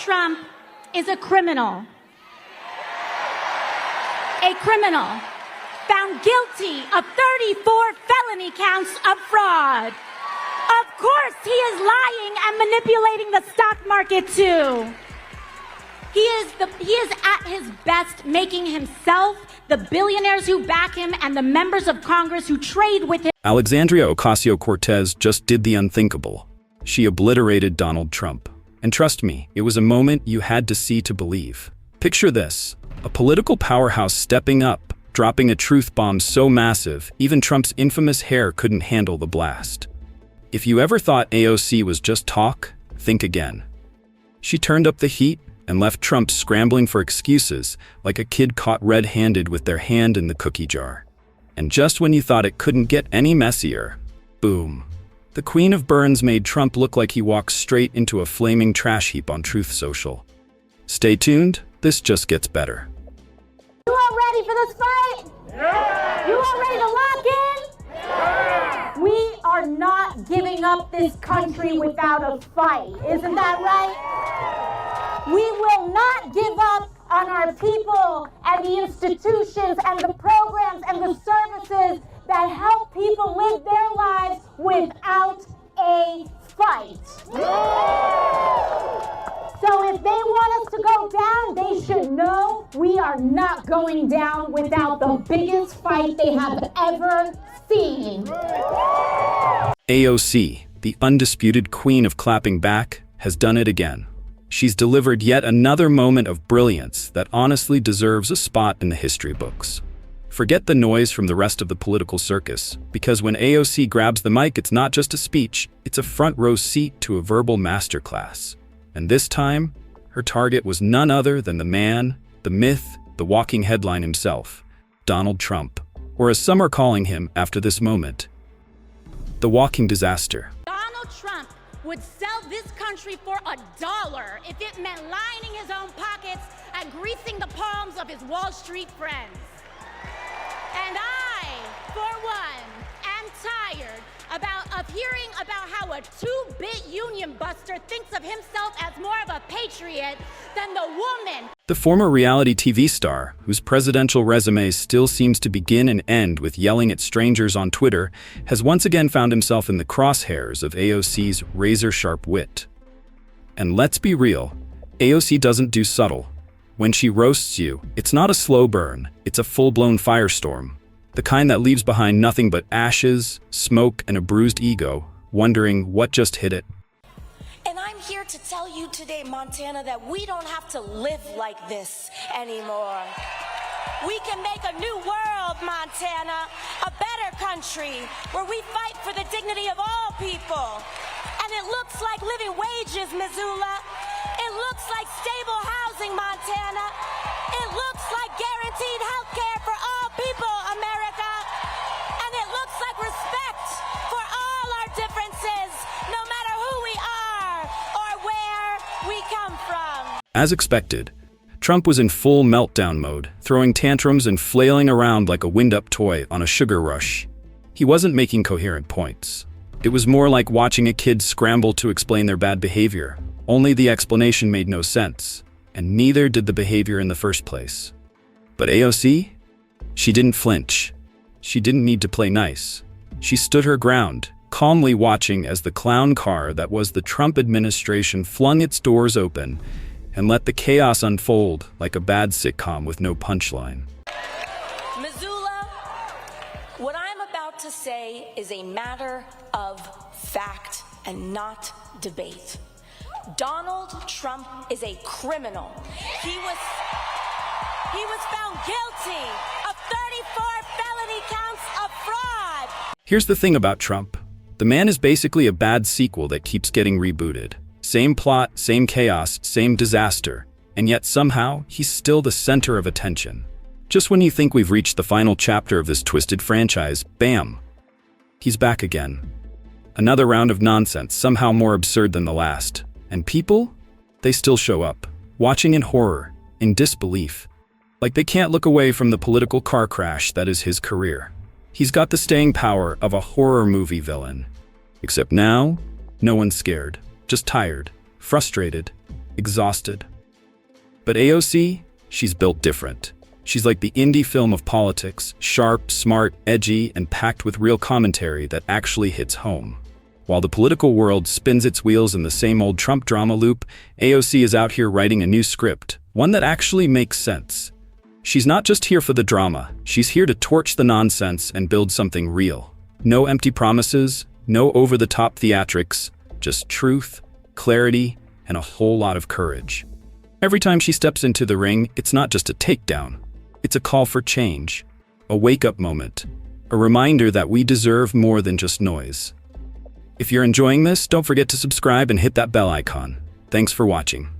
Trump is a criminal. A criminal found guilty of 34 felony counts of fraud. Of course, he is lying and manipulating the stock market too. He is at his best making himself, the billionaires who back him, and the members of Congress who trade with him. Alexandria Ocasio-Cortez just did the unthinkable. She obliterated Donald Trump. And trust me, it was a moment you had to see to believe. Picture this, a political powerhouse stepping up, dropping a truth bomb so massive, even Trump's infamous hair couldn't handle the blast. If you ever thought AOC was just talk, think again. She turned up the heat and left Trump scrambling for excuses like a kid caught red-handed with their hand in the cookie jar. And just when you thought it couldn't get any messier, boom. The Queen of Burns made Trump look like he walked straight into a flaming trash heap on Truth Social. Stay tuned, this just gets better. You all ready for this fight? Yeah. You all ready to lock in? Yeah. We are not giving up this country without a fight. Isn't that right? We will not give up on our people and the institutions and the programs and the services that help people live their lives without a fight. So if they want us to go down, they should know we are not going down without the biggest fight they have ever seen. AOC, the undisputed queen of clapping back, has done it again. She's delivered yet another moment of brilliance that honestly deserves a spot in the history books. Forget the noise from the rest of the political circus, because when AOC grabs the mic, it's not just a speech, it's a front row seat to a verbal masterclass. And this time, her target was none other than the man, the myth, the walking headline himself, Donald Trump, or as some are calling him after this moment, the walking disaster. Donald Trump would sell this country for $1 if it meant lining his own pockets and greasing the palms of his Wall Street friends. And I, for one, am tired of hearing about how a two-bit union buster thinks of himself as more of a patriot than the woman. The former reality TV star, whose presidential resume still seems to begin and end with yelling at strangers on Twitter, has once again found himself in the crosshairs of AOC's razor-sharp wit. And let's be real, AOC doesn't do subtle. When she roasts you, it's not a slow burn, it's a full-blown firestorm. The kind that leaves behind nothing but ashes, smoke, and a bruised ego, wondering what just hit it. And I'm here to tell you today, Montana, that we don't have to live like this anymore. We can make a new world, Montana, a better country, where we fight for the dignity of all people. And it looks like living wages, Missoula. It looks like stable housing, Montana. It looks like guaranteed health care for all people, America. And it looks like respect for all our differences, no matter who we are or where we come from. As expected, Trump was in full meltdown mode, throwing tantrums and flailing around like a wind-up toy on a sugar rush. He wasn't making coherent points. It was more like watching a kid scramble to explain their bad behavior, only the explanation made no sense, and neither did the behavior in the first place. But AOC? She didn't flinch. She didn't need to play nice. She stood her ground, calmly watching as the clown car that was the Trump administration flung its doors open and let the chaos unfold like a bad sitcom with no punchline. Missoula, what I'm about to say is a matter of fact and not debate. Donald Trump is a criminal. He was found guilty of 34 felony counts of fraud. Here's the thing about Trump. The man is basically a bad sequel that keeps getting rebooted. Same plot, same chaos, same disaster. And yet somehow, he's still the center of attention. Just when you think we've reached the final chapter of this twisted franchise, bam! He's back again. Another round of nonsense, somehow more absurd than the last. And people? They still show up, watching in horror, in disbelief. Like they can't look away from the political car crash that is his career. He's got the staying power of a horror movie villain. Except now, no one's scared, just tired, frustrated, exhausted. But AOC, she's built different. She's like the indie film of politics, sharp, smart, edgy, and packed with real commentary that actually hits home. While the political world spins its wheels in the same old Trump drama loop, AOC is out here writing a new script, one that actually makes sense. She's not just here for the drama, she's here to torch the nonsense and build something real. No empty promises, no over-the-top theatrics, just truth, clarity, and a whole lot of courage. Every time she steps into the ring, it's not just a takedown. It's a call for change, a wake-up moment, a reminder that we deserve more than just noise. If you're enjoying this, don't forget to subscribe and hit that bell icon. Thanks for watching.